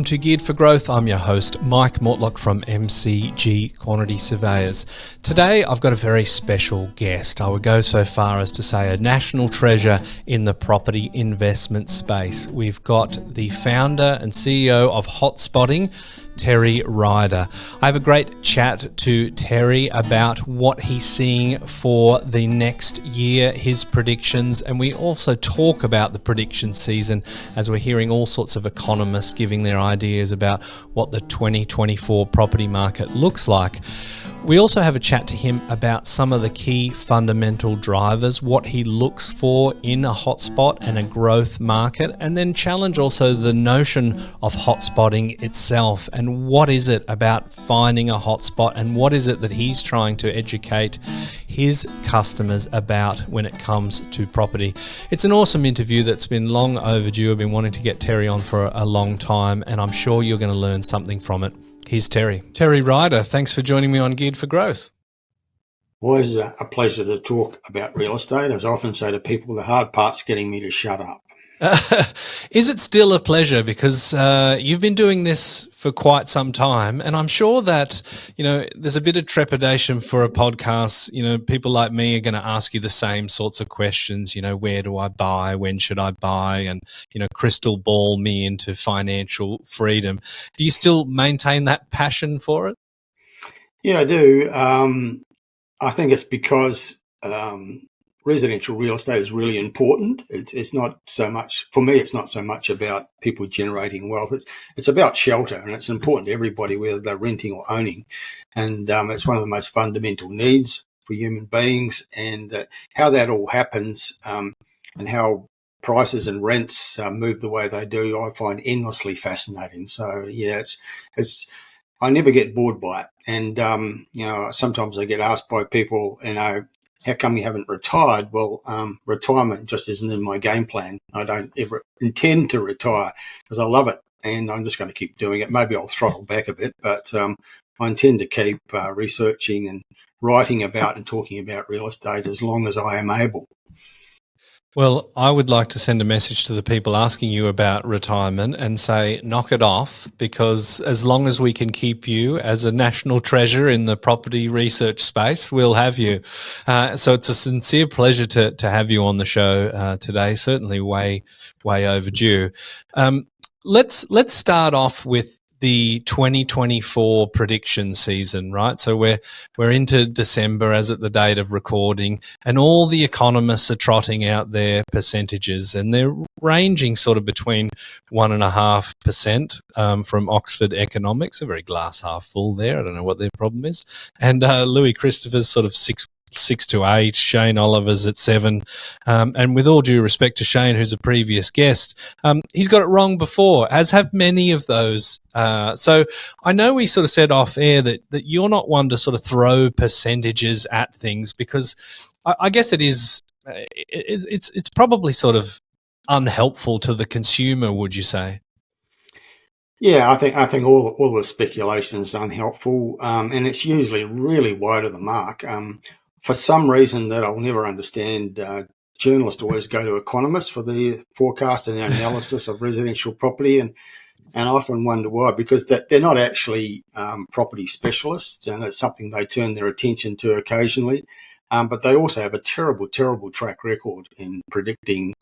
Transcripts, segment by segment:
to Geared for Growth. I'm your host, Mike Mortlock from MCG Quantity Surveyors. Today, I've got a very special guest. I would go so far as to say a national treasure in the property investment space. We've got the founder and CEO of Hotspotting, Terry Ryder. I have a great chat to Terry about what he's seeing for the next year, his predictions, and we also talk about the prediction season as we're hearing all sorts of economists giving their ideas about what the 2024 property market looks like. We also have a chat to him about some of the key fundamental drivers, what he looks for in a hotspot and a growth market, and then challenge also the notion of hotspotting itself and what is it about finding a hotspot and what is it that he's trying to educate his customers about when it comes to property. It's an awesome interview that's been long overdue. I've been wanting to get Terry on for a long time, and I'm sure you're going to learn something from it. Here's Terry. Terry Ryder, thanks for joining me on Geared for Growth. Always a pleasure to talk about real estate. As I often say to people, the hard part's getting me to shut up. Is it still a pleasure? Because you've been doing this for quite some time, and I'm sure that, there's a bit of trepidation for a podcast. People like me are going to ask you the same sorts of questions, where do I buy? When should I buy? And, crystal ball me into financial freedom. Do you still maintain that passion for it? Yeah, I do. I think it's because residential real estate is really important. It's not so much, for me, it's not so much about people generating wealth. It's about shelter, and it's important to everybody, whether they're renting or owning. And it's one of the most fundamental needs for human beings, and how that all happens and how prices and rents move the way they do, I find endlessly fascinating. So, yeah, it's I never get bored by it. And, sometimes I get asked by people, how come you haven't retired? Well, retirement just isn't in my game plan. I don't ever intend to retire because I love it, and I'm just going to keep doing it. Maybe I'll throttle back a bit, but I intend to keep researching and writing about and talking about real estate as long as I am able. Well, I would like to send a message to the people asking you about retirement and say, knock it off, because as long as we can keep you as a national treasure in the property research space, we'll have you. So it's a sincere pleasure to have you on the show today, certainly way overdue. Let's start off with the 2024 prediction season, right? So we're into December as at the date of recording, and all the economists are trotting out their percentages, and they're ranging sort of between 1.5% from Oxford Economics, a very glass half full there. I don't know what their problem is. And Louis Christopher's sort of 6 to 8, Shane Oliver's at 7. And with all due respect to Shane, who's a previous guest, he's got it wrong before, as have many of those. So I know we sort of said off air that you're not one to sort of throw percentages at things, because I guess it's probably sort of unhelpful to the consumer, would you say? Yeah, I think all the speculation is unhelpful, and it's usually really wide of the mark. For some reason that I'll never understand, journalists always go to economists for the forecast and the analysis of residential property, and I often wonder why, because they're not actually property specialists, and it's something they turn their attention to occasionally. But they also have a terrible, terrible track record in predicting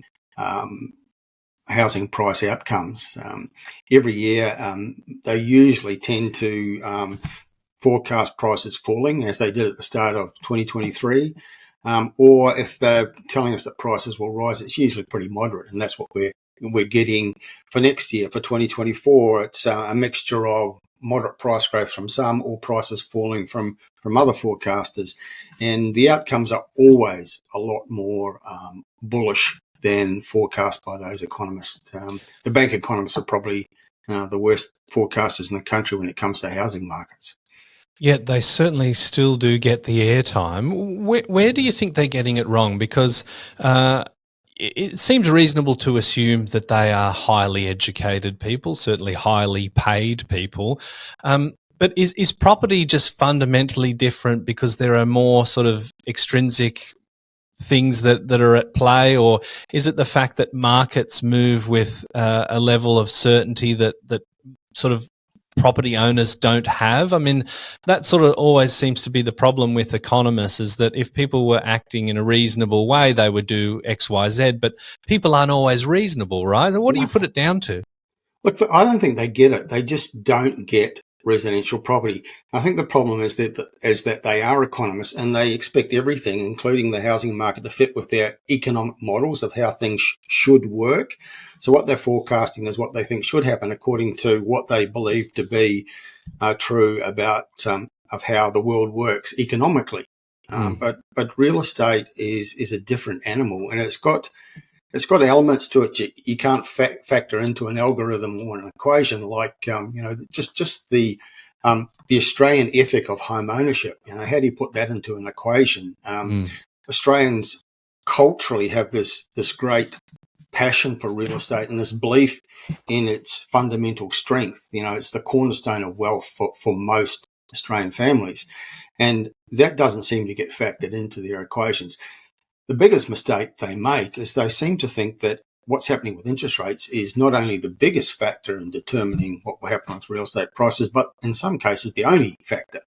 housing price outcomes. Every year, they usually tend to forecast prices falling, as they did at the start of 2023. Or if they're telling us that prices will rise, it's usually pretty moderate, and that's what we're getting for next year. For 2024, it's a mixture of moderate price growth from some, or prices falling from other forecasters, and the outcomes are always a lot more bullish than forecast by those economists. The bank economists are probably the worst forecasters in the country when it comes to housing markets. Yet they certainly still do get the airtime. Where do you think they're getting it wrong? Because it seems reasonable to assume that they are highly educated people, certainly highly paid people. But is property just fundamentally different because there are more sort of extrinsic things that are at play, or is it the fact that markets move with a level of certainty that sort of property owners don't have? I mean, that sort of always seems to be the problem with economists, is that if people were acting in a reasonable way, they would do X, Y, Z, but people aren't always reasonable, right? What do you put it down to? Look, I don't think they get it. They just don't get residential property. I think the problem is that they are economists and they expect everything, including the housing market, to fit with their economic models of how things should work. So what they're forecasting is what they think should happen according to what they believe to be true about of how the world works economically. But real estate is a different animal, and it's got elements to it you can't factor into an algorithm or an equation, like just the Australian ethic of home ownership. How do you put that into an equation? Australians culturally have this great passion for real estate and this belief in its fundamental strength. It's the cornerstone of wealth for most Australian families, and that doesn't seem to get factored into their equations. The biggest mistake they make is they seem to think that what's happening with interest rates is not only the biggest factor in determining what will happen with real estate prices, but in some cases the only factor.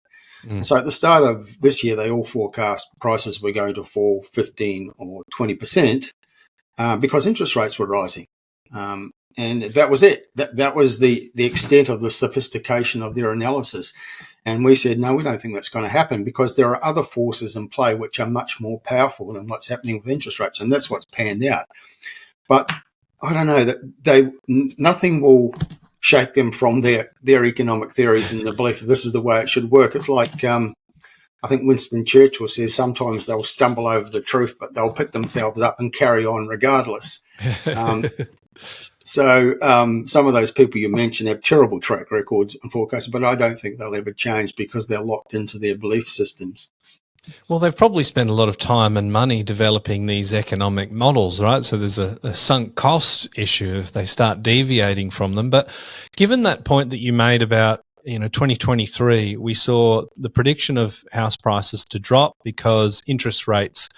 So at the start of this year, they all forecast prices were going to fall 15 or 20% because interest rates were rising. And that was it. That was the extent of the sophistication of their analysis. And we said, no, we don't think that's going to happen because there are other forces in play which are much more powerful than what's happening with interest rates. And that's what's panned out. But I don't know, that nothing will shake them from their economic theories and the belief that this is the way it should work. It's like, I think Winston Churchill says sometimes they'll stumble over the truth, but they'll pick themselves up and carry on regardless. So some of those people you mentioned have terrible track records and forecasts, but I don't think they'll ever change because they're locked into their belief systems. Well, they've probably spent a lot of time and money developing these economic models, right? So there's a sunk cost issue if they start deviating from them. But given that point that you made about 2023, we saw the prediction of house prices to drop because interest rates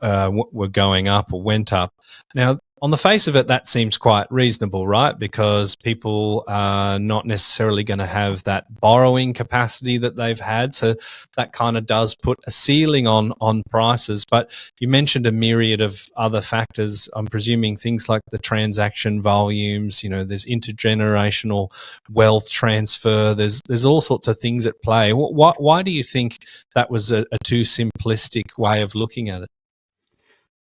were going up or went up. Now, on the face of it, that seems quite reasonable, right? Because people are not necessarily going to have that borrowing capacity that they've had. So that kind of does put a ceiling on prices. But you mentioned a myriad of other factors. I'm presuming things like the transaction volumes, there's intergenerational wealth transfer. There's all sorts of things at play. Why do you think that was a too simplistic way of looking at it?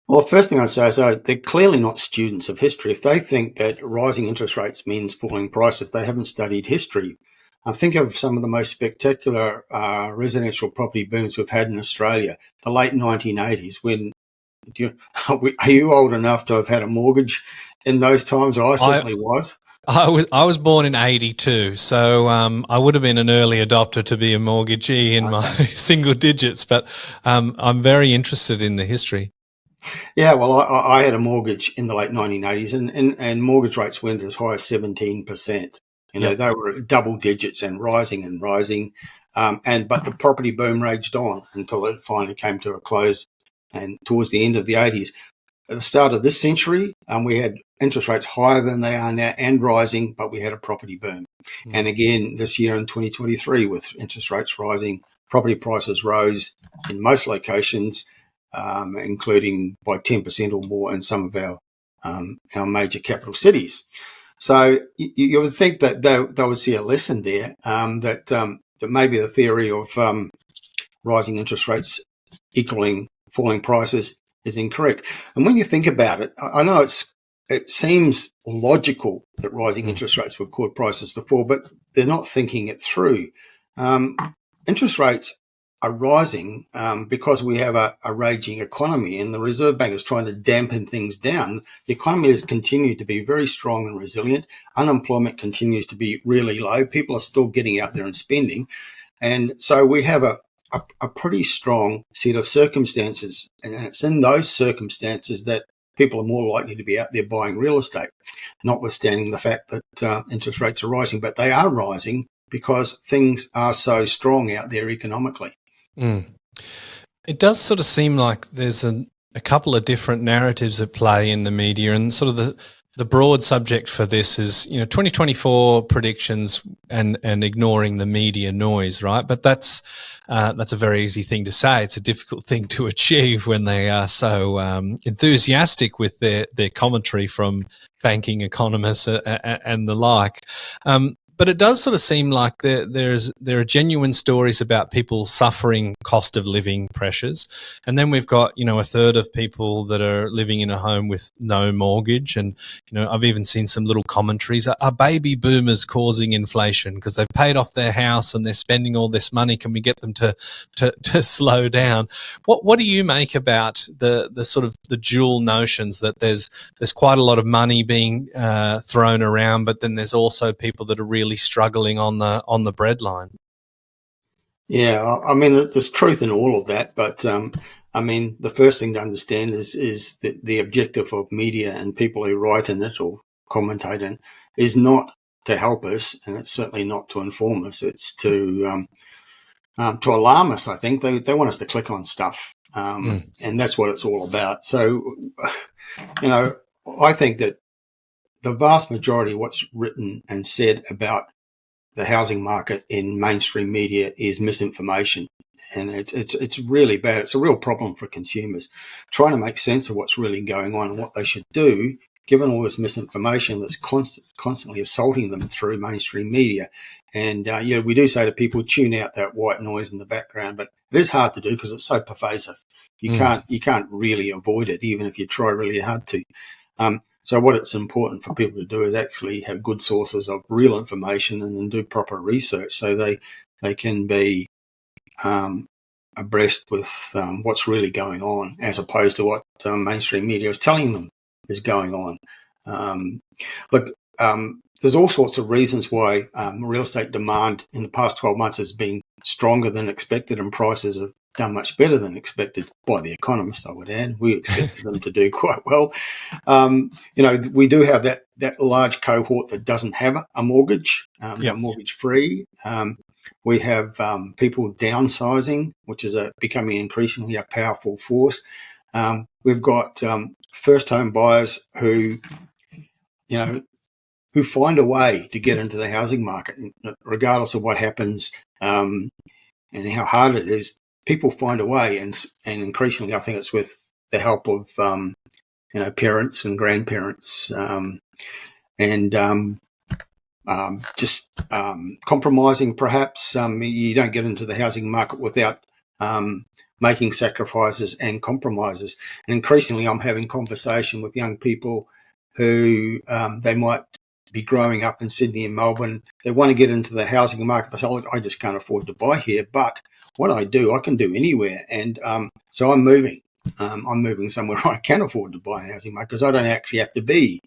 Well, first thing I'd say is they're clearly not students of history. If they think that rising interest rates means falling prices, they haven't studied history. I think of some of the most spectacular residential property booms we've had in Australia, the late 1980s, when are you old enough to have had a mortgage in those times? I certainly was. I was born in 82, so I would have been an early adopter to be a mortgagee in my single digits, but I'm very interested in the history. Yeah, well, I had a mortgage in the late 1980s, and mortgage rates went as high as 17%. They were double digits and rising and rising. But the property boom raged on until it finally came to a close. And towards the end of the 80s, at the start of this century, we had interest rates higher than they are now and rising, but we had a property boom. And again, this year in 2023, with interest rates rising, property prices rose in most locations, including by 10% or more in some of our major capital cities. So you would think that they would see a lesson there, that maybe the theory of rising interest rates equaling falling prices is incorrect. And when you think about it, I know it seems logical that rising interest rates would cause prices to fall, but they're not thinking it through. Interest rates are rising because we have a raging economy, and the Reserve Bank is trying to dampen things down. The economy has continued to be very strong and resilient. Unemployment continues to be really low. People are still getting out there and spending. And so we have a pretty strong set of circumstances. And it's in those circumstances that people are more likely to be out there buying real estate, notwithstanding the fact that interest rates are rising. But they are rising because things are so strong out there economically. It does sort of seem like there's a couple of different narratives at play in the media, and sort of the the broad subject for this is, 2024 predictions and ignoring the media noise, right? But that's a very easy thing to say. It's a difficult thing to achieve when they are so enthusiastic with their commentary from banking economists and the like. But it does sort of seem like there are genuine stories about people suffering cost of living pressures. And then we've got, a third of people that are living in a home with no mortgage. And, I've even seen some little commentaries. Are baby boomers causing inflation because they've paid off their house and they're spending all this money? Can we get them to slow down? What do you make about the sort of the dual notions that there's quite a lot of money being thrown around, but then there's also people that are really struggling on the breadline? Yeah, I mean, there's truth in all of that, but I mean, the first thing to understand is that the objective of media and people who write in it or commentate in is not to help us, and it's certainly not to inform us. It's to alarm us. I think they want us to click on stuff, and that's what it's all about. So, I think that the vast majority of what's written and said about the housing market in mainstream media is misinformation, and it's really bad. It's a real problem for consumers trying to make sense of what's really going on and what they should do, given all this misinformation that's constantly assaulting them through mainstream media. And we do say to people, tune out that white noise in the background, but it is hard to do because it's so pervasive. You can't really avoid it, even if you try really hard to. So what it's important for people to do is actually have good sources of real information and then do proper research so they can be abreast with what's really going on, as opposed to what mainstream media is telling them is going on. There's all sorts of reasons why real estate demand in the past 12 months has been stronger than expected, and prices have done much better than expected by the economists, I would add. We expected them to do quite well. We do have that large cohort that doesn't have a mortgage, they're mortgage free. We have people downsizing, which is becoming increasingly a powerful force. We've got first home buyers who find a way to get into the housing market, regardless of what happens and how hard it is. People find a way, and increasingly, I think it's with the help of parents and grandparents, just compromising. Perhaps you don't get into the housing market without making sacrifices and compromises. And increasingly, I'm having conversation with young people who they might be growing up in Sydney and Melbourne. They want to get into the housing market. They say, "Oh, I just can't afford to buy here, but what I do, I can do anywhere." And so I'm moving. I'm moving somewhere I can afford to buy a housing market because I don't actually have to be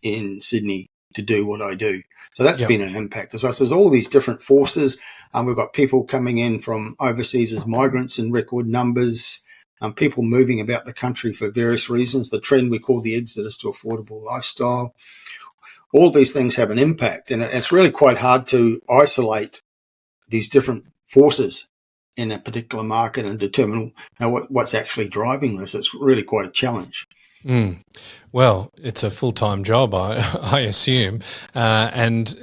in Sydney to do what I do. So that's been an impact as well. So there's all these different forces. We've got people coming in from overseas as migrants in record numbers. People moving about the country for various reasons. The trend we call the exodus to affordable lifestyle. All these things have an impact, and it's really quite hard to isolate these different forces in a particular market and determine what's actually driving this. It's really quite a challenge. Well, it's a full-time job, I assume. And,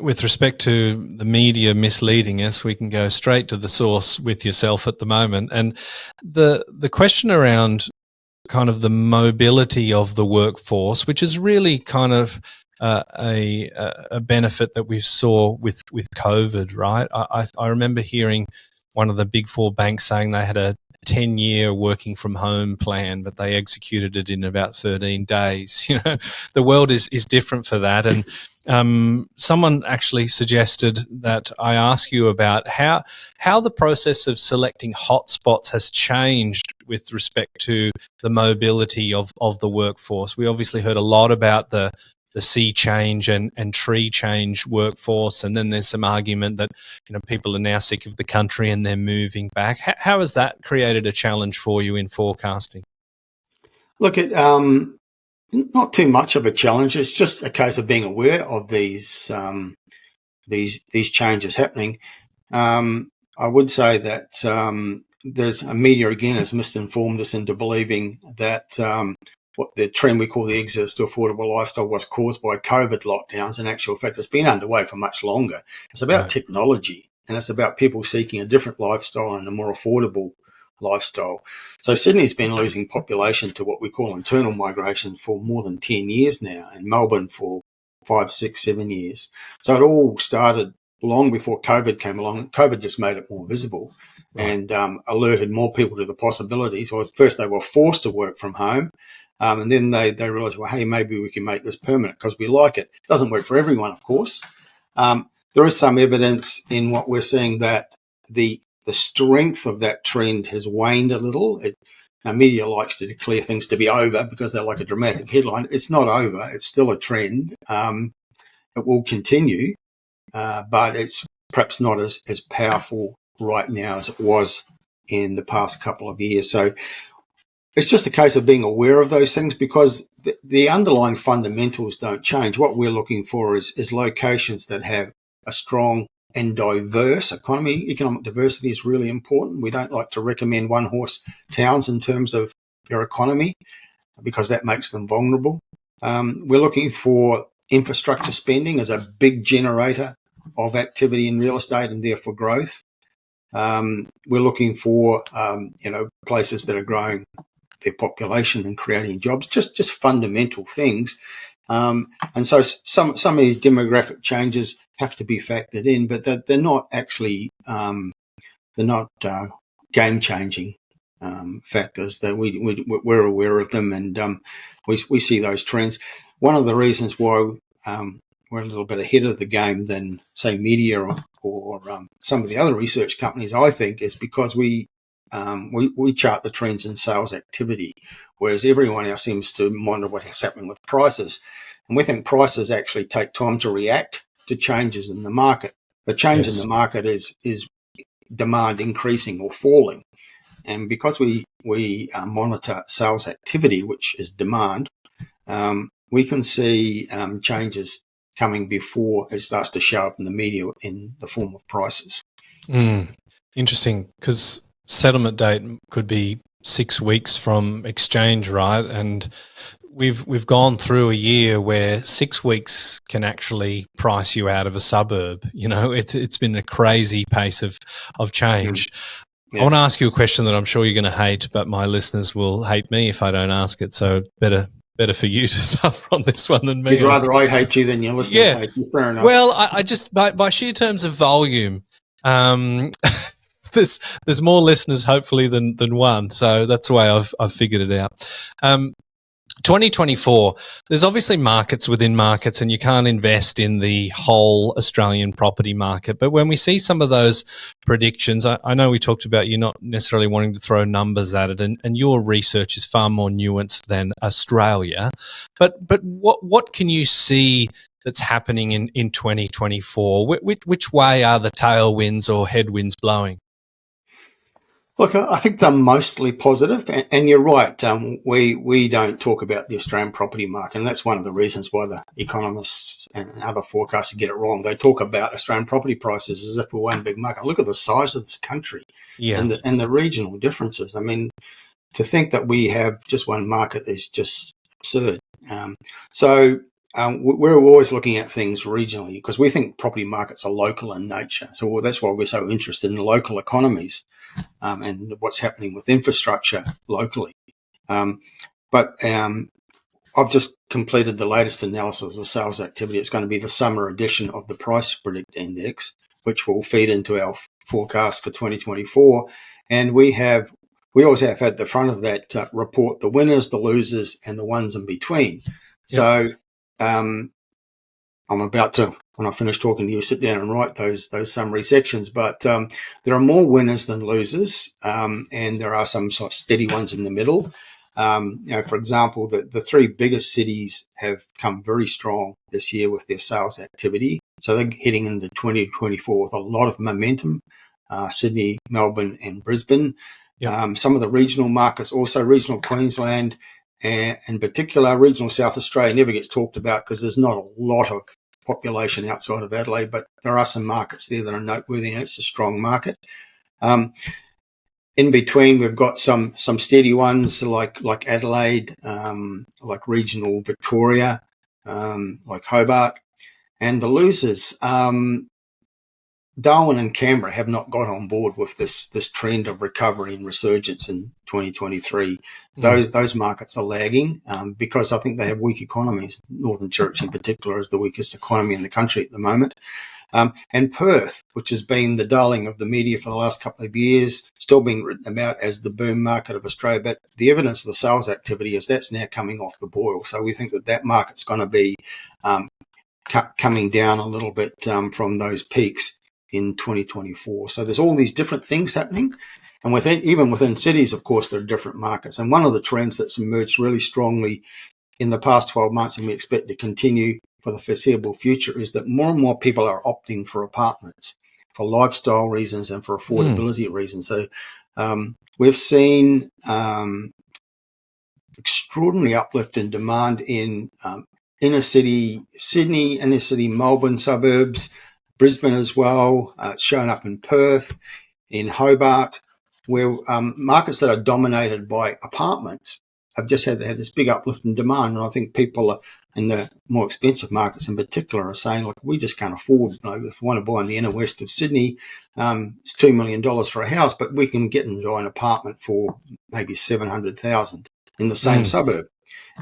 with respect to the media misleading us, we can go straight to the source with yourself at the moment. And the question around kind of the mobility of the workforce, which is really kind of a benefit that we saw with COVID, right? I remember hearing one of the big four banks saying they had a 10-year working from home plan, but they executed it in about 13 days. The world is different for that. And someone actually suggested that I ask you about how the process of selecting hotspots has changed with respect to the mobility of the workforce. We obviously heard a lot about the sea change and tree change workforce, and then there's some argument that people are now sick of the country and they're moving back. How has that created a challenge for you in forecasting? Look, not too much of a challenge. It's just a case of being aware of these changes happening. I would say that there's a media again has misinformed us into believing that what the trend we call the exodus to affordable lifestyle was caused by COVID lockdowns. In actual fact, it's been underway for much longer. It's about technology, and it's about people seeking a different lifestyle and a more affordable lifestyle. So Sydney's been losing population to what we call internal migration for more than 10 years now, and Melbourne for 5, 6, 7 years. So it all started long before COVID came along. COVID just made it more visible and alerted more people to the possibilities. Well, first they were forced to work from home. And then they realised, well, hey, maybe we can make this permanent because we like it. It doesn't work for everyone, of course. There is some evidence in what we're seeing that the strength of that trend has waned a little. Media likes to declare things to be over because they're like a dramatic headline. It's not over. It's still a trend. It will continue, but it's perhaps not as powerful right now as it was in the past couple of years. So it's just a case of being aware of those things because the underlying fundamentals don't change. What we're looking for is locations that have a strong and diverse economy. Economic diversity is really important. We don't like to recommend one-horse towns in terms of their economy because that makes them vulnerable. We're looking for infrastructure spending as a big generator of activity in real estate and therefore growth. We're looking for places that are growing their population and creating jobs, just fundamental things. And so some of these demographic changes have to be factored in, but they're not actually game changing factors. That we're aware of them, and we see those trends. One of the reasons why we're a little bit ahead of the game than say media or some of the other research companies, I think, is because we chart the trends in sales activity, whereas everyone else seems to monitor what's happening with prices. And we think prices actually take time to react to changes in the market. The change in the market is demand increasing or falling. And because we monitor sales activity, which is demand, we can see changes coming before it starts to show up in the media in the form of prices. Interesting, because settlement date could be 6 weeks from exchange, right? And we've gone through a year where 6 weeks can actually price you out of a suburb. It's been a crazy pace of change. Yeah. I want to ask you a question that I'm sure you're going to hate, but my listeners will hate me if I don't ask it. So better for you to suffer on this one than me. You'd rather I hate you than your listeners hate you. Fair enough. Well, I just by sheer terms of volume, there's more listeners hopefully than one. So that's the way I've figured it out. 2024, there's obviously markets within markets, and you can't invest in the whole Australian property market. But when we see some of those predictions, I know we talked about you not necessarily wanting to throw numbers at it, and your research is far more nuanced than Australia. But what can you see that's happening in 2024? Which way are the tailwinds or headwinds blowing? Look, I think they're mostly positive, and you're right. We don't talk about the Australian property market, and that's one of the reasons why the economists and other forecasters get it wrong. They talk about Australian property prices as if we're one big market. Look at the size of this country and the regional differences. I mean, to think that we have just one market is just absurd. We're always looking at things regionally because we think property markets are local in nature. So that's why we're so interested in local economies and what's happening with infrastructure locally. But I've just completed the latest analysis of sales activity. It's going to be the summer edition of the Price Predict Index, which will feed into our forecast for 2024. And we always have at the front of that report the winners, the losers, and the ones in between. So I'm about to, when I finish talking to you, sit down and write those summary sections. But there are more winners than losers, and there are some sort of steady ones in the middle. For example, the three biggest cities have come very strong this year with their sales activity. So they're heading into 2024 with a lot of momentum, Sydney, Melbourne, and Brisbane. Some of the regional markets, also regional Queensland, and in particular, regional South Australia never gets talked about because there's not a lot of population outside of Adelaide, but there are some markets there that are noteworthy, and it's a strong market. in between, we've got some steady ones like Adelaide, like regional Victoria, like Hobart, and the losers. Darwin and Canberra have not got on board with this trend of recovery and resurgence in 2023. Those markets are lagging because I think they have weak economies. Northern Territory in particular is the weakest economy in the country at the moment. And Perth, which has been the darling of the media for the last couple of years, still being written about as the boom market of Australia. But the evidence of the sales activity is that's now coming off the boil. So we think that market's going to be coming down a little bit from those peaks in 2024. So there's all these different things happening. And even within cities, of course, there are different markets. And one of the trends that's emerged really strongly in the past 12 months, and we expect to continue for the foreseeable future, is that more and more people are opting for apartments for lifestyle reasons and for affordability reasons. So we've seen extraordinary uplift in demand in inner city Sydney, inner city Melbourne suburbs, Brisbane as well. It's shown up in Perth, in Hobart, where markets that are dominated by apartments have just had this big uplift in demand. And I think people in the more expensive markets in particular are saying, look, we just can't afford, if we want to buy in the inner west of Sydney, it's $2 million for a house, but we can get and enjoy an apartment for maybe $700,000 in the same suburb.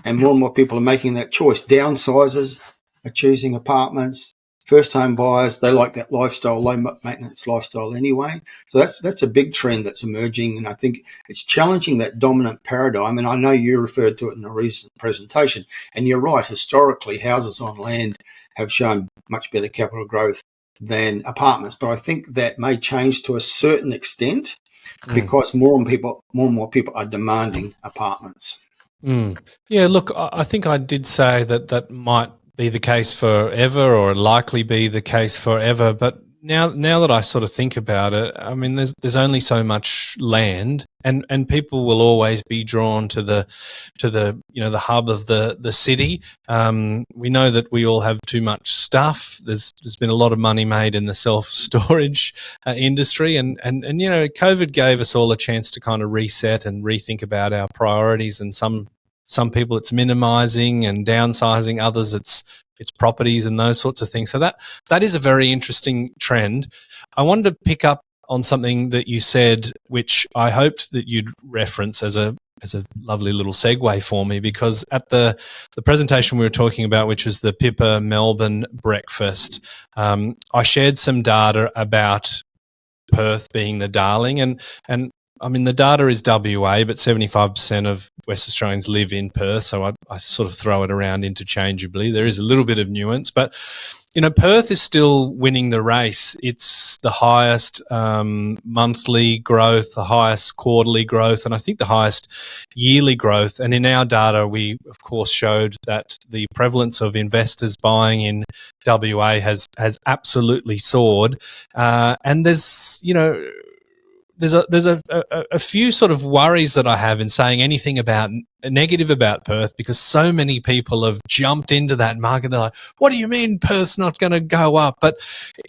And more people are making that choice. Downsizers are choosing apartments. First home buyers, they like that lifestyle, low maintenance lifestyle anyway. So that's a big trend that's emerging. And I think it's challenging that dominant paradigm. And I know you referred to it in a recent presentation. And you're right, historically, houses on land have shown much better capital growth than apartments. But I think that may change to a certain extent because more and more people are demanding apartments. Yeah, look, I think I did say that might be the case forever, or likely be the case forever. But now that I sort of think about it, I mean, there's only so much land, and people will always be drawn to the the hub of the city. We know that we all have too much stuff. There's been a lot of money made in the self-storage industry, and COVID gave us all a chance to kind of reset and rethink about our priorities. And some people it's minimizing and downsizing, others it's properties and those sorts of things. So that is a very interesting trend. I wanted to pick up on something that you said, which I hoped that you'd reference as a lovely little segue for me, because at the presentation we were talking about, which was the Pippa Melbourne breakfast, I shared some data about Perth being the darling, and I mean, the data is WA, but 75% of West Australians live in Perth, so I sort of throw it around interchangeably. There is a little bit of nuance, but Perth is still winning the race. It's the highest monthly growth, the highest quarterly growth, and I think the highest yearly growth. And in our data, we, of course, showed that the prevalence of investors buying in WA has absolutely soared. And there's a few sort of worries that I have in saying anything about negative about Perth, because so many people have jumped into that market. They're like, "What do you mean Perth's not going to go up?" But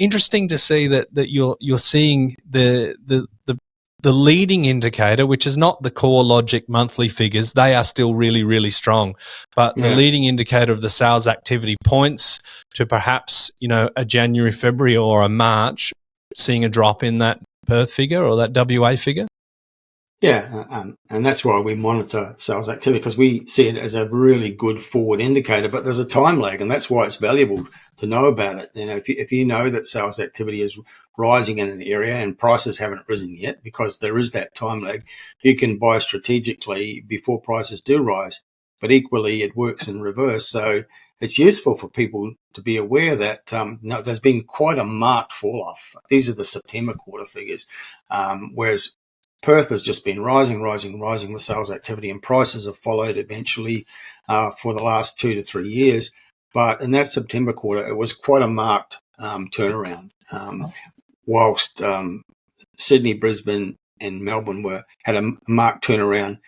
interesting to see that you're seeing the leading indicator, which is not the core logic monthly figures. They are still really, really strong, but the leading indicator of the sales activity points to perhaps a January, February, or a March seeing a drop in that Perth figure or that WA figure? Yeah, and that's why we monitor sales activity, because we see it as a really good forward indicator, but there's a time lag, and that's why it's valuable to know about it. If you know that sales activity is rising in an area and prices haven't risen yet, because there is that time lag, you can buy strategically before prices do rise. But equally, it works in reverse. So it's useful for people to be aware that there's been quite a marked fall off. These are the September quarter figures, whereas Perth has just been rising with sales activity, and prices have followed eventually for the last 2 to 3 years. But in that September quarter, it was quite a marked turnaround. Whilst Sydney, Brisbane, and Melbourne had a marked turnaround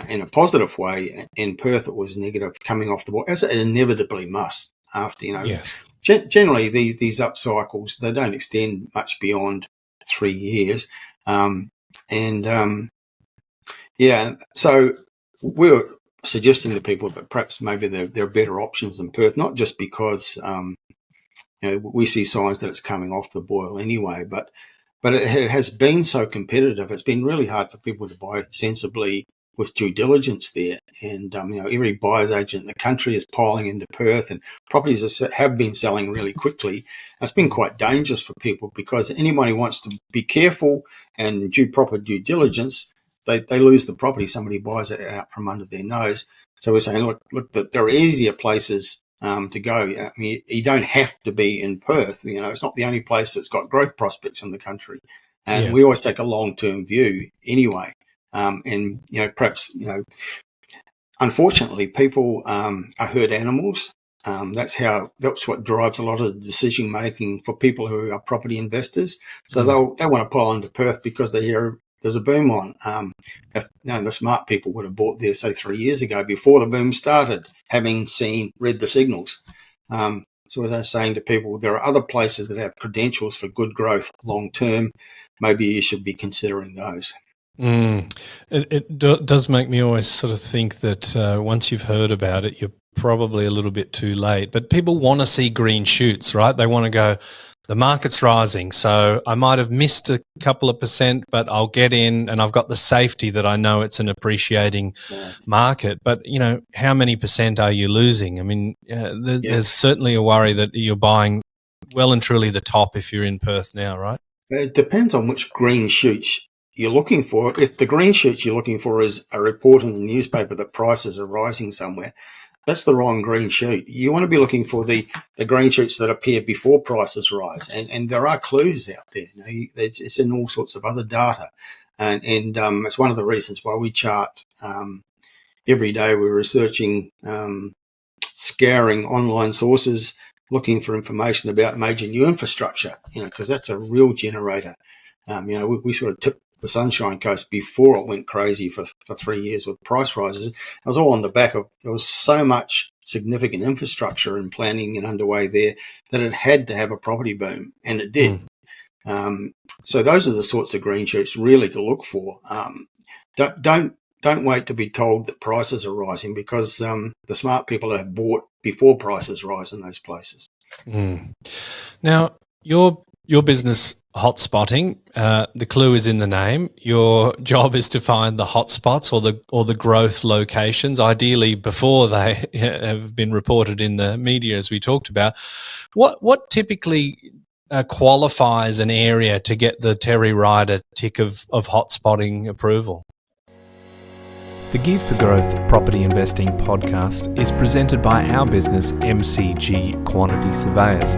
in a positive way, in Perth it was negative coming off the board, as it inevitably must. After Yes. Generally these up cycles, they don't extend much beyond 3 years. And yeah, so we're suggesting to people that perhaps maybe there are better options than Perth, not just because we see signs that it's coming off the boil anyway, but it has been so competitive. It's been really hard for people to buy sensibly with due diligence there. And, every buyer's agent in the country is piling into Perth, and properties have been selling really quickly. It's been quite dangerous for people because anyone who wants to be careful and do proper due diligence, they lose the property. Somebody buys it out from under their nose. So we're saying, look, that there are easier places to go. I mean, you don't have to be in Perth. It's not the only place that's got growth prospects in the country. And we always take a long-term view anyway. Perhaps, unfortunately, people are herd animals. That's what drives a lot of the decision making for people who are property investors. So they want to pile into Perth because they hear there's a boom on. If the smart people would have bought there, say 3 years ago before the boom started, having read the signals. So as I was saying to people, there are other places that have credentials for good growth long term. Maybe you should be considering those. It does make me always sort of think that once you've heard about it, you're probably a little bit too late. But people want to see green shoots, right? They want to go, the market's rising, so I might have missed a couple of percent, but I'll get in and I've got the safety that I know it's an appreciating market. But, how many percent are you losing? I mean, there's certainly a worry that you're buying well and truly the top if you're in Perth now, right? It depends on which green shoots you're looking for. If the green shoots you're looking for is a report in the newspaper that prices are rising somewhere, that's the wrong green shoot. You want to be looking for the green shoots that appear before prices rise. And there are clues out there. It's in all sorts of other data. And it's one of the reasons why we chart every day. We're researching, scouring online sources, looking for information about major new infrastructure, because that's a real generator. We sort of tipped the Sunshine Coast before it went crazy for 3 years with price rises. It was all on the back of, there was so much significant infrastructure and planning and underway there that it had to have a property boom, and it did. So those are the sorts of green shoots really to look for. Don't wait to be told that prices are rising, because the smart people have bought before prices rise in those places. Now, your business, hotspotting, the clue is in the name. Your job is to find the hotspots or the growth locations, ideally before they have been reported in the media, as we talked about. What typically qualifies an area to get the Terry Ryder tick of hotspotting approval? The Geared for Growth Property Investing podcast is presented by our business, MCG Quantity Surveyors.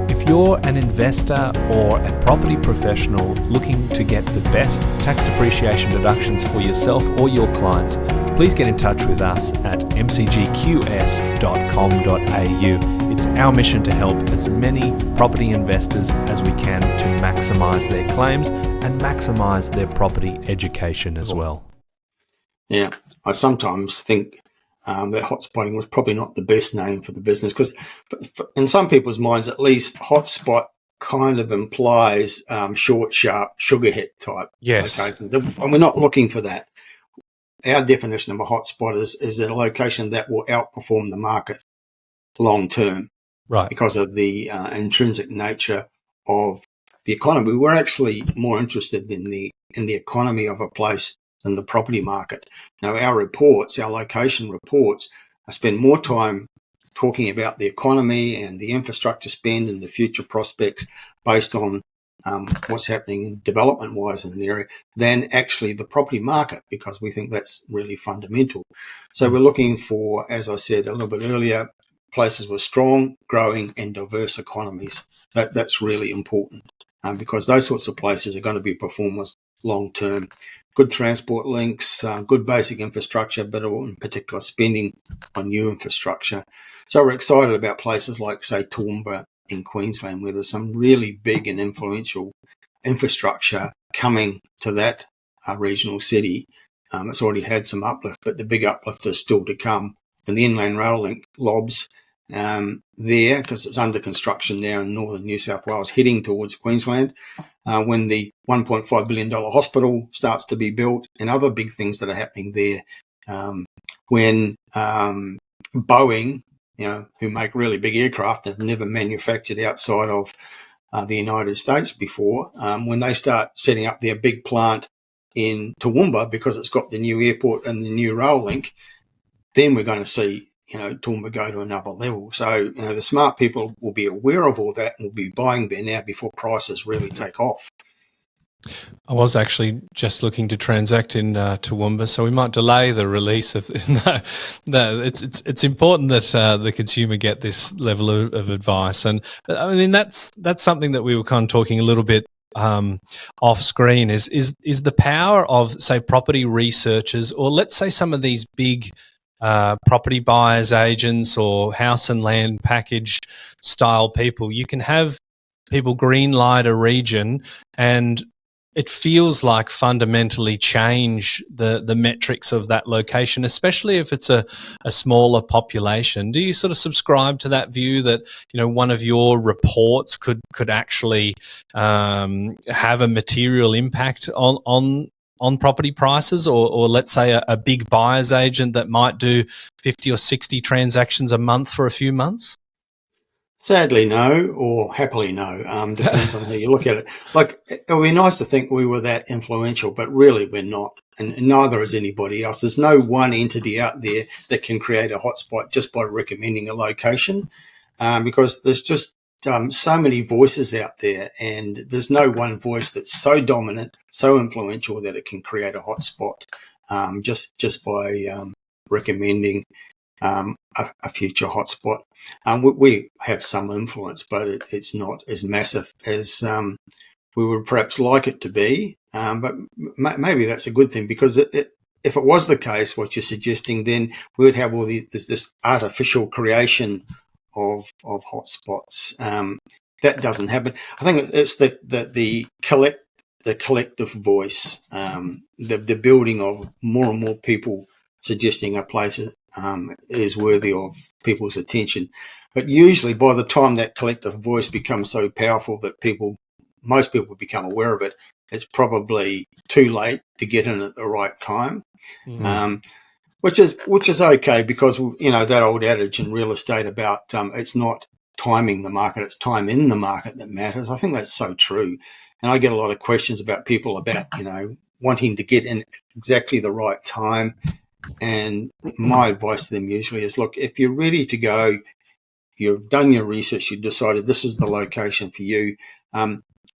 If you're an investor or a property professional looking to get the best tax depreciation deductions for yourself or your clients, please get in touch with us at mcgqs.com.au. It's our mission to help as many property investors as we can to maximise their claims and maximise their property education as well. Yeah, I sometimes think that hotspotting was probably not the best name for the business, because in some people's minds, at least, hotspot kind of implies short, sharp, sugar hit type locations. And we're not looking for that. Our definition of a hotspot is a location that will outperform the market long term, right? Because of the intrinsic nature of the economy. We're actually more interested in the economy of a place than the property market. Now, our location reports, I spend more time talking about the economy and the infrastructure spend and the future prospects based on what's happening development-wise in an area than actually the property market, because we think that's really fundamental. So we're looking for, as I said a little bit earlier, places with strong, growing and diverse economies. That's really important because those sorts of places are going to be performers long-term. Good transport links, good basic infrastructure, but in particular spending on new infrastructure. So we're excited about places like, say, Toowoomba in Queensland, where there's some really big and influential infrastructure coming to that regional city. It's already had some uplift, but the big uplift is still to come. And the Inland Rail Link, LOBS, there, because it's under construction now in northern New South Wales, heading towards Queensland. When the $1.5 billion hospital starts to be built, and other big things that are happening there. When Boeing, who make really big aircraft and have never manufactured outside of the United States before, when they start setting up their big plant in Toowoomba because it's got the new airport and the new rail link, then we're going to see Toowoomba go to another level. So, the smart people will be aware of all that and will be buying there now before prices really take off. I was actually just looking to transact in Toowoomba, so we might delay the release of. No, it's important that the consumer get this level of advice, and I mean that's something that we were kind of talking a little bit off screen. Is the power of, say, property researchers, or let's say some of these big property buyers agents or house and land package style people. You can have people green light a region and it feels like fundamentally change the metrics of that location, especially if it's a smaller population. Do you sort of subscribe to that view that, one of your reports could actually have a material impact on property prices, or let's say a big buyer's agent that might do 50 or 60 transactions a month for a few months? Sadly, no, or happily, no. Depends on how you look at it. Like, it would be nice to think we were that influential, but really we're not, and neither is anybody else. There's no one entity out there that can create a hotspot just by recommending a location, because there's just so many voices out there, and there's no one voice that's so dominant, so influential that it can create a hotspot just by recommending a future hotspot. We have some influence, but it's not as massive as we would perhaps like it to be. But maybe that's a good thing, because if it was the case, what you're suggesting, then we would have all this artificial creation of hotspots. That doesn't happen. I think it's the collective voice, the building of more and more people suggesting a place is worthy of people's attention. But usually by the time that collective voice becomes so powerful that most people become aware of it, it's probably too late to get in at the right time. Mm. Which is okay, because, that old adage in real estate about it's not timing the market, it's time in the market that matters. I think that's so true. And I get a lot of questions about people about, wanting to get in exactly the right time. And my advice to them usually is, look, if you're ready to go, you've done your research, you've decided this is the location for you,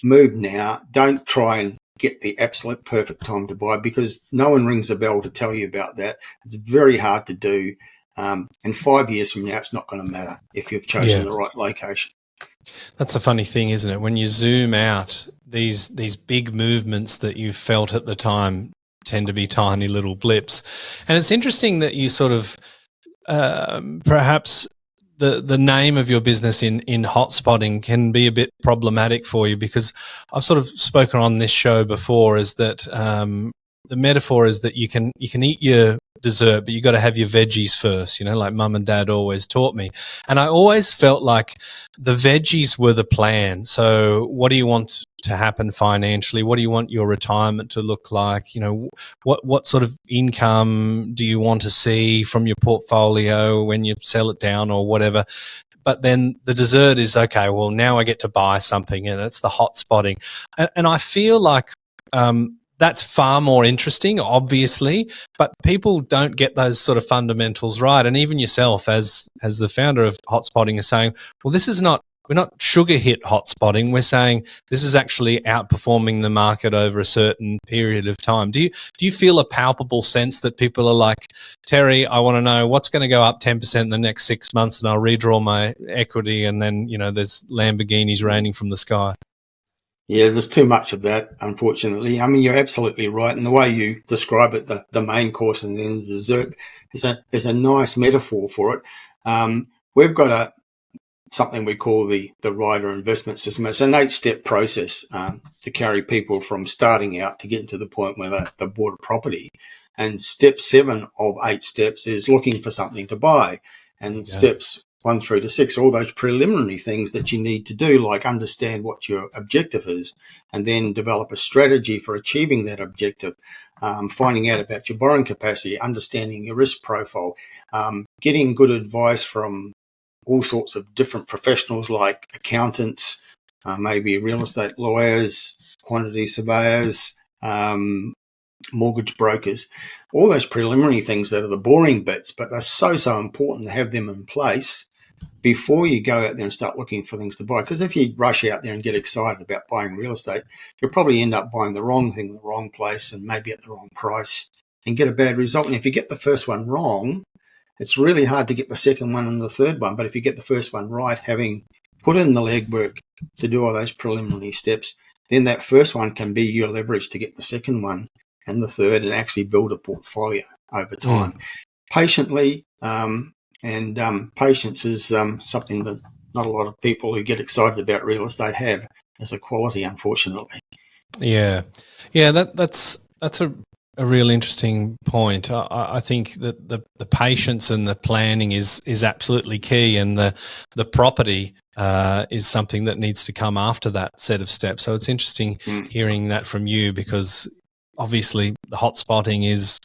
move now. Don't try and get the absolute perfect time to buy, because no one rings a bell to tell you about that. It's very hard to do. And 5 years from now, it's not going to matter if you've chosen the right location. That's a funny thing, isn't it? When you zoom out, these big movements that you felt at the time tend to be tiny little blips. And it's interesting that you sort of perhaps the name of your business in hotspotting can be a bit problematic for you, because I've sort of spoken on this show before, is that the metaphor is that you can eat your dessert, but you got to have your veggies first, like mum and dad always taught me. And I always felt like the veggies were the plan. So what do you want to happen financially? What do you want your retirement to look like? What sort of income do you want to see from your portfolio when you sell it down or whatever? But then the dessert is, okay, well, now I get to buy something, and it's the hot spotting. And I feel like that's far more interesting, obviously, but people don't get those sort of fundamentals right. And even yourself, as the founder of Hotspotting, is saying, well, we're not sugar hit hotspotting. We're saying this is actually outperforming the market over a certain period of time. Do you feel a palpable sense that people are like, Terry, I want to know what's going to go up 10% in the next 6 months, and I'll redraw my equity, and then there's Lamborghinis raining from the sky? Yeah, there's too much of that, unfortunately. I mean, you're absolutely right. And the way you describe it, the main course and then the dessert, is a nice metaphor for it. We've got something we call the Ryder investment system. It's an 8-step process to carry people from starting out to getting to the point where they bought a property. And step 7 of 8 steps is looking for something to buy. And steps 1 through to 6, all those preliminary things that you need to do, like understand what your objective is and then develop a strategy for achieving that objective, finding out about your borrowing capacity, understanding your risk profile, getting good advice from all sorts of different professionals like accountants, maybe real estate lawyers, quantity surveyors, mortgage brokers, all those preliminary things that are the boring bits, but they're so important to have them in place before you go out there and start looking for things to buy. Because if you rush out there and get excited about buying real estate, you'll probably end up buying the wrong thing in the wrong place and maybe at the wrong price and get a bad result. And if you get the first one wrong, it's really hard to get the second one and the third one. But if you get the first one right, having put in the legwork to do all those preliminary steps, then that first one can be your leverage to get the second one and the third, and actually build a portfolio over time. Patiently, and patience is something that not a lot of people who get excited about real estate have as a quality, unfortunately. Yeah, that's a real interesting point. I think that the patience and the planning is absolutely key, and the property is something that needs to come after that set of steps. So it's interesting hearing that from you, because obviously the hot spotting is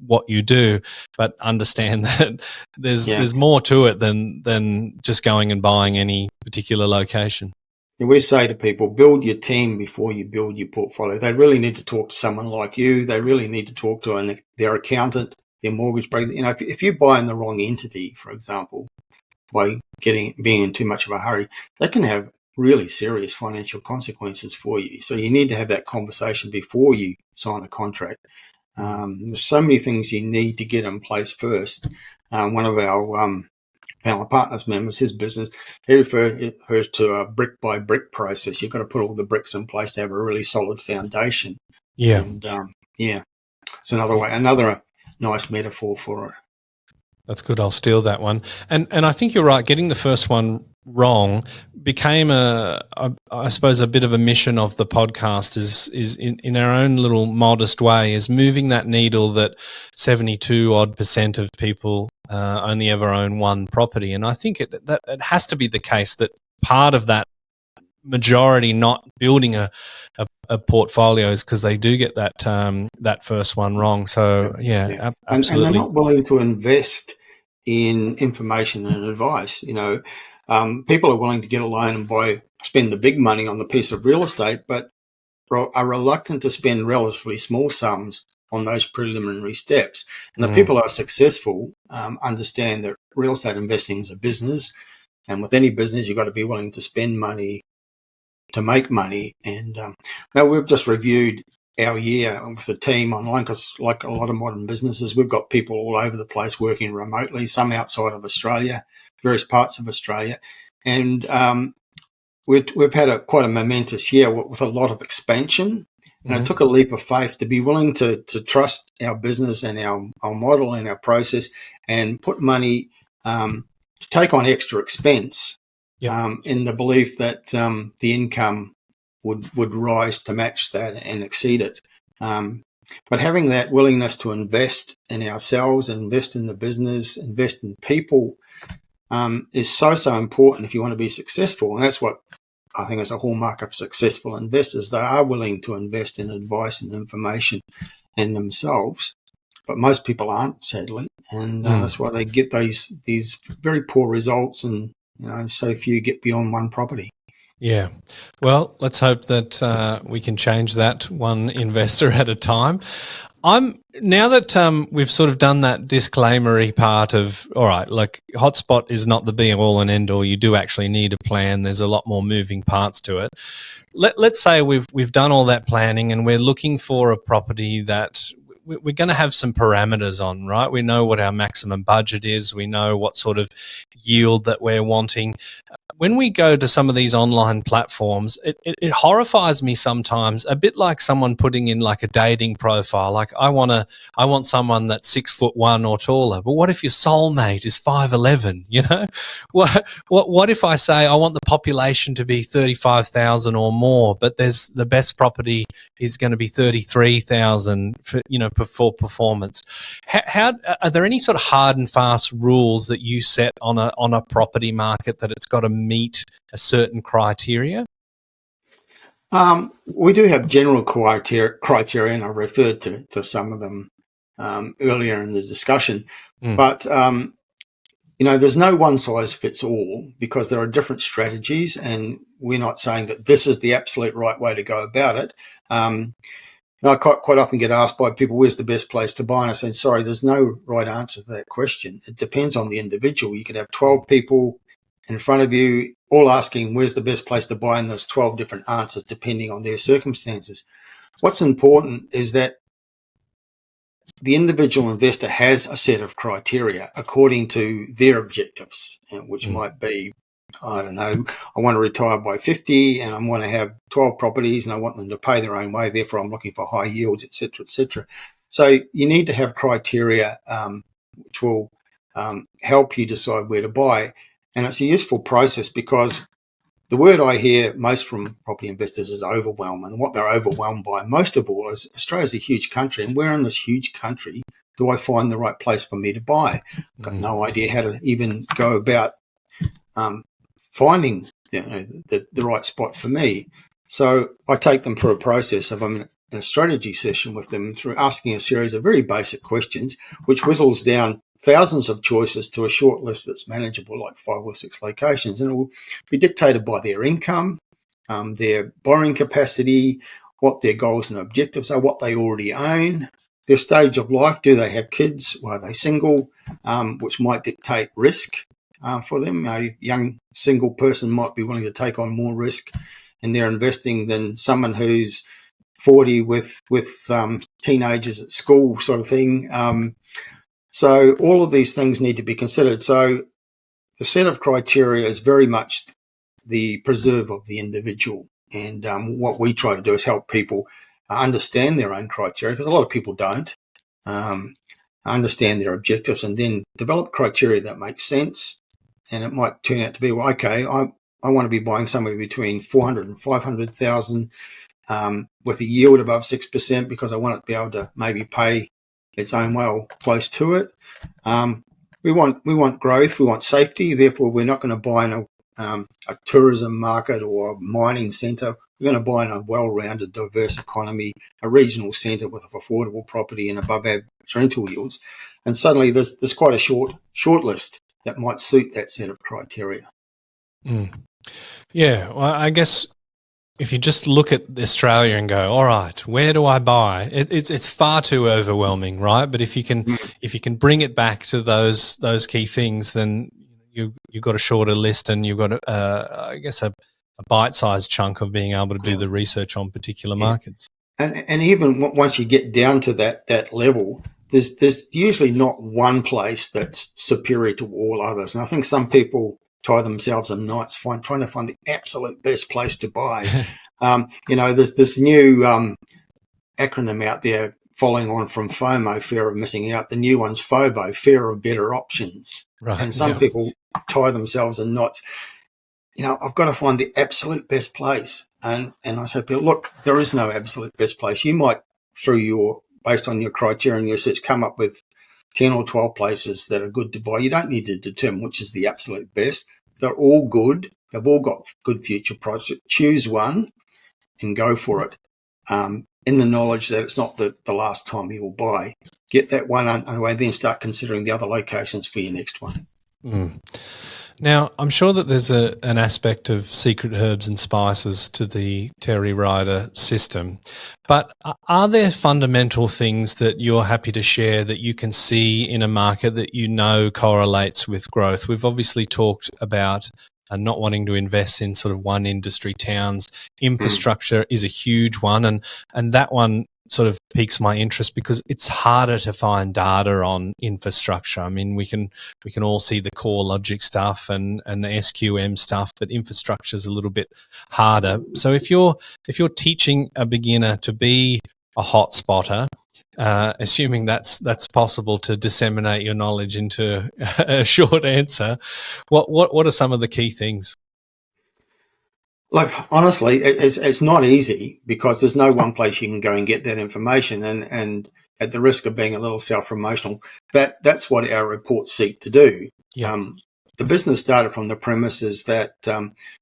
what you do, but understand that there's more to it than just going and buying any particular location. And we say to people, build your team before you build your portfolio. They really need to talk to someone like you. They really need to talk to their accountant, their mortgage broker. You know, if you buy in the wrong entity, for example, by being in too much of a hurry, they can have really serious financial consequences for you. So you need to have that conversation before you sign a contract. There's so many things you need to get in place first. One of our panel of partners members, his business, he refers to a brick by brick process. You've got to put all the bricks in place to have a really solid foundation. Yeah. And it's another nice metaphor for it. That's good. I'll steal that one. And I think you're right. Getting the first one wrong became I suppose a bit of a mission of the podcast is in our own little modest way, is moving that needle that 72% of people only ever own one property. And I think it has to be the case that part of that majority not building a portfolio is because they do get that first one wrong. So absolutely. And they're not willing to invest in information and advice. You know, people are willing to get a loan and spend the big money on the piece of real estate, but are reluctant to spend relatively small sums on those preliminary steps. And the people who are successful understand that real estate investing is a business, and with any business, you've got to be willing to spend money to make money. And now we've just reviewed our year with the team online, because like a lot of modern businesses, we've got people all over the place working remotely, some outside of Australia, various parts of Australia. And we've had quite a momentous year with a lot of expansion. And it took a leap of faith to be willing to trust our business and our model and our process, and put money to take on extra expense in the belief that the income would rise to match that and exceed it. But having that willingness to invest in ourselves, invest in the business, invest in people is so important if you want to be successful. And that's what I think is a hallmark of successful investors. They are willing to invest in advice and information in themselves. But most people aren't, sadly. And that's why they get these very poor results, and so few get beyond one property. Yeah. Well, let's hope that we can change that one investor at a time. Now that we've sort of done that disclaimery part of, all right, like hotspot is not the be all and end all. You do actually need a plan. There's a lot more moving parts to it. Let's say we've done all that planning and we're looking for a property that we're going to have some parameters on, right? We know what our maximum budget is. We know what sort of yield that we're wanting. when we go to some of these online platforms, it horrifies me sometimes, a bit like someone putting in like a dating profile. Like I want someone that's 6'1" or taller. But what if your soulmate is 5'11"? You know, what if I say I want the population to be 35,000 or more, but there's the best property is going to be 33,000 for performance. How are there any sort of hard and fast rules that you set on a property market that it's got to meet a certain criteria? We do have general criteria, and I referred to some of them earlier in the discussion. But there's no one size fits all, because there are different strategies, and we're not saying that this is the absolute right way to go about it. I quite often get asked by people, where's the best place to buy? And I say, sorry, there's no right answer to that question. It depends on the individual. You could have 12 people in front of you all asking, where's the best place to buy? And there's 12 different answers depending on their circumstances. What's important is that the individual investor has a set of criteria according to their objectives, which might be, I don't know, I want to retire by 50 and I want to have 12 properties and I want them to pay their own way. Therefore, I'm looking for high yields, et cetera, et cetera. So you need to have criteria which will help you decide where to buy. And it's a useful process, because the word I hear most from property investors is overwhelm. And what they're overwhelmed by most of all is Australia's a huge country. And where in this huge country do I find the right place for me to buy? I've got no idea how to even go about finding the right spot for me. So I take them through a process of I'm in a strategy session with them through asking a series of very basic questions, which whittles down thousands of choices to a short list that's manageable, like 5 or 6 locations. And it will be dictated by their income, their borrowing capacity, what their goals and objectives are, what they already own, their stage of life. Do they have kids? Or are they single? Which might dictate risk for them. A young single person might be willing to take on more risk in their investing than someone who's 40 with teenagers at school, sort of thing. So all of these things need to be considered. So the set of criteria is very much the preserve of the individual. And what we try to do is help people understand their own criteria, because a lot of people don't understand their objectives, and then develop criteria that make sense. And it might turn out to be, well, okay, I want to be buying somewhere between 400 and 500,000 with a yield above 6%, because I want it to be able to maybe pay its own well close to it. We want growth, we want safety. Therefore, we're not going to buy in a tourism market or a mining centre. We're going to buy in a well-rounded, diverse economy, a regional centre with affordable property and above average rental yields. And suddenly there's quite a short list that might suit that set of criteria. Yeah, well, I guess if you just look at Australia and go, all right, where do I buy? It's far too overwhelming, right? But if you can bring it back to those key things, then you've got a shorter list, and you've got I guess a bite-sized chunk of being able to do the research on particular markets. And even once you get down to that level, there's usually not one place that's superior to all others. And I think some people tie themselves in knots trying to find the absolute best place to buy. There's this new acronym out there following on from FOMO, fear of missing out. The new one's FOBO, fear of better options. Right. And some people tie themselves in knots. I've got to find the absolute best place. And I say to people, look, there is no absolute best place. You might, based on your criteria and your research, come up with 10 or 12 places that are good to buy. You don't need to determine which is the absolute best. They're all good. They've all got good future prospects. Choose one and go for it, in the knowledge that it's not the last time you will buy. Get that one underway, then start considering the other locations for your next one. Now, I'm sure that there's an aspect of secret herbs and spices to the Terry Ryder system, but are there fundamental things that you're happy to share that you can see in a market that you know correlates with growth? We've obviously talked about not wanting to invest in sort of one industry towns. Infrastructure is a huge one, and that one sort of piques my interest because it's harder to find data on infrastructure. I mean, we can all see the core logic stuff and the SQM stuff, but infrastructure is a little bit harder. So if you're teaching a beginner to be a hot spotter, assuming that's possible to disseminate your knowledge into a short answer, what are some of the key things? Look, honestly, it's not easy because there's no one place you can go and get that information. And at the risk of being a little self-promotional, that's what our reports seek to do. Yeah. The business started from the premises that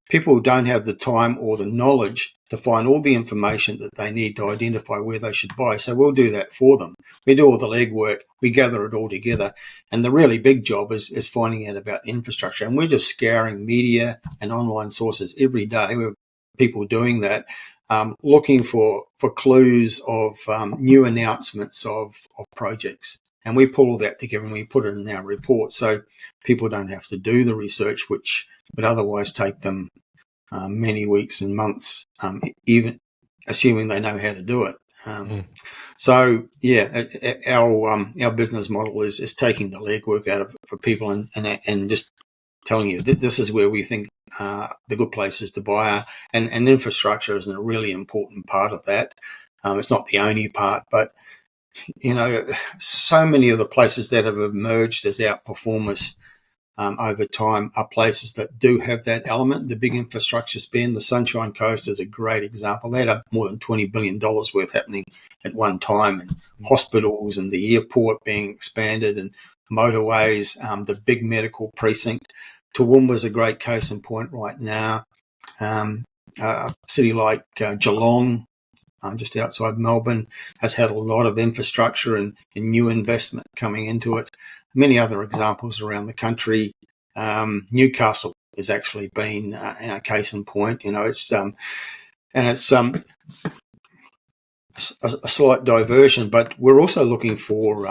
people don't have the time or the knowledge to find all the information that they need to identify where they should buy. So we'll do that for them. We do all the legwork. We gather it all together. And the really big job is finding out about infrastructure. And we're just scouring media and online sources every day. We have people doing that, looking for clues of new announcements of projects. And we pull all that together and we put it in our report so people don't have to do the research, which would otherwise take them many weeks and months, even assuming they know how to do it. So, yeah, our business model is taking the legwork out of for people and just telling you that this is where we think the good places to buy are. And infrastructure is a really important part of that. It's not the only part, but so many of the places that have emerged as outperformers over time are places that do have that element. The big infrastructure spend, the Sunshine Coast is a great example. They had more than $20 billion worth happening at one time, and hospitals and the airport being expanded and motorways, the big medical precinct. Toowoomba's a great case in point right now. A city like Geelong, just outside Melbourne, has had a lot of infrastructure and new investment coming into it. Many other examples around the country. Newcastle has actually been a case in point. It's a slight diversion, but we're also looking for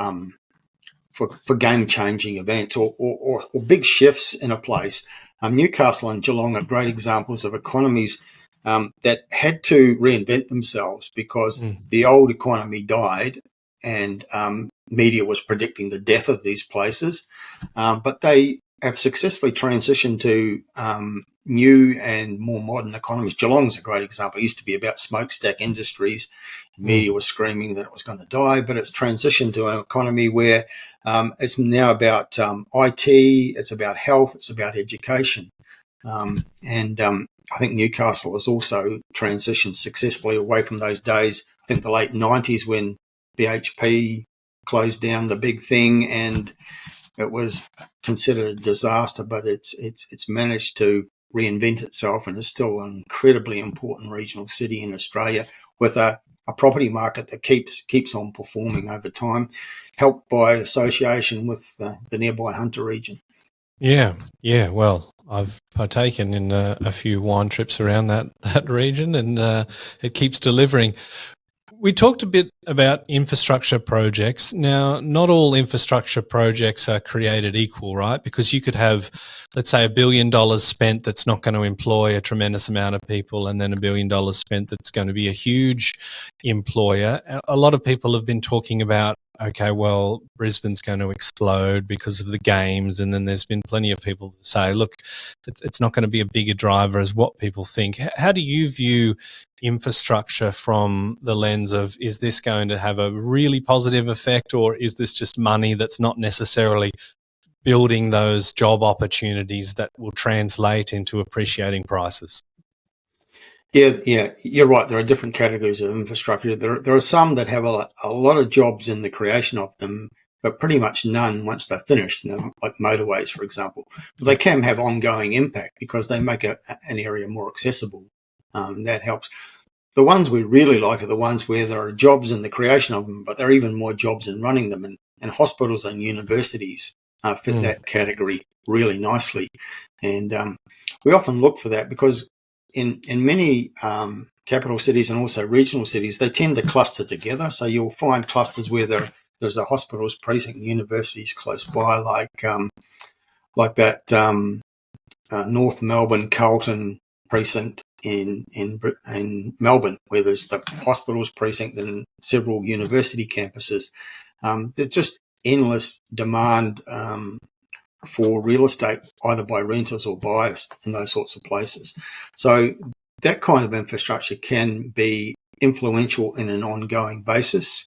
game-changing events or big shifts in a place. Newcastle and Geelong are great examples of economies that had to reinvent themselves because the old economy died and media was predicting the death of these places. But they have successfully transitioned to new and more modern economies. Geelong's a great example. It used to be about smokestack industries. Media was screaming that it was going to die, but it's transitioned to an economy where it's now about IT, it's about health, it's about education. I think Newcastle has also transitioned successfully away from those days. I think the late 90s when BHP closed down the big thing and it was considered a disaster, but it's managed to reinvent itself and is still an incredibly important regional city in Australia with a property market that keeps on performing over time, helped by association with the nearby Hunter region. Yeah. Well, I've partaken in a few wine trips around that region, and it keeps delivering. We talked a bit about infrastructure projects. Now, not all infrastructure projects are created equal, right? Because you could have, let's say, $1 billion spent that's not going to employ a tremendous amount of people, and then $1 billion spent that's going to be a huge employer. A lot of people have been talking about, okay, well, Brisbane's going to explode because of the games. And then there's been plenty of people that say, look, it's not going to be a bigger driver as what people think. How do you view infrastructure from the lens of, is this going to have a really positive effect, or is this just money that's not necessarily building those job opportunities that will translate into appreciating prices? Yeah, you're right. There are different categories of infrastructure. There are some that have a lot of jobs in the creation of them, but pretty much none once they're finished, like motorways, for example. But they can have ongoing impact because they make an area more accessible. That helps. The ones we really like are the ones where there are jobs in the creation of them, but there are even more jobs in running them. And hospitals and universities fit that category really nicely. And we often look for that because in many capital cities and also regional cities, they tend to cluster together. So you'll find clusters where there's a hospitals precinct, universities close by, like that North Melbourne Carlton precinct in Melbourne, where there's the hospitals precinct and several university campuses. There's just endless demand for real estate, either by renters or buyers in those sorts of places. So that kind of infrastructure can be influential in an ongoing basis.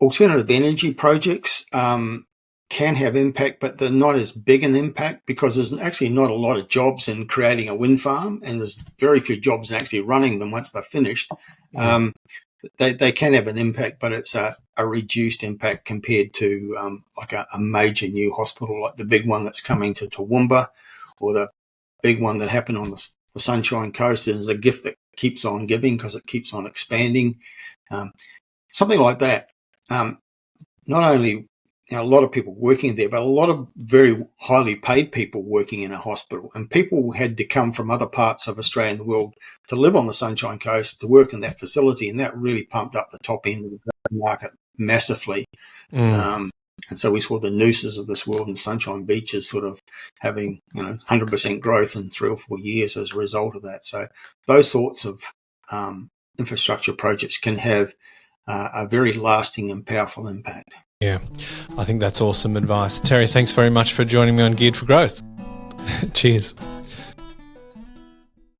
Alternative energy projects can have impact, but they're not as big an impact because there's actually not a lot of jobs in creating a wind farm, and there's very few jobs in actually running them once they're finished. Yeah. They can have an impact, but it's a reduced impact compared to like a major new hospital, like the big one that's coming to Toowoomba, or the big one that happened on the Sunshine Coast. Is a gift that keeps on giving because it keeps on expanding. Something like that. Not only a lot of people working there, but a lot of very highly paid people working in a hospital, and people had to come from other parts of Australia and the world to live on the Sunshine Coast to work in that facility, and that really pumped up the top end of the market massively. And so we saw the Nooses of this world and Sunshine Beaches sort of having 100% growth in 3 or 4 years as a result of that. So those sorts of infrastructure projects can have a very lasting and powerful impact. Yeah, I think that's awesome advice. Terry, thanks very much for joining me on Geared for Growth. Cheers.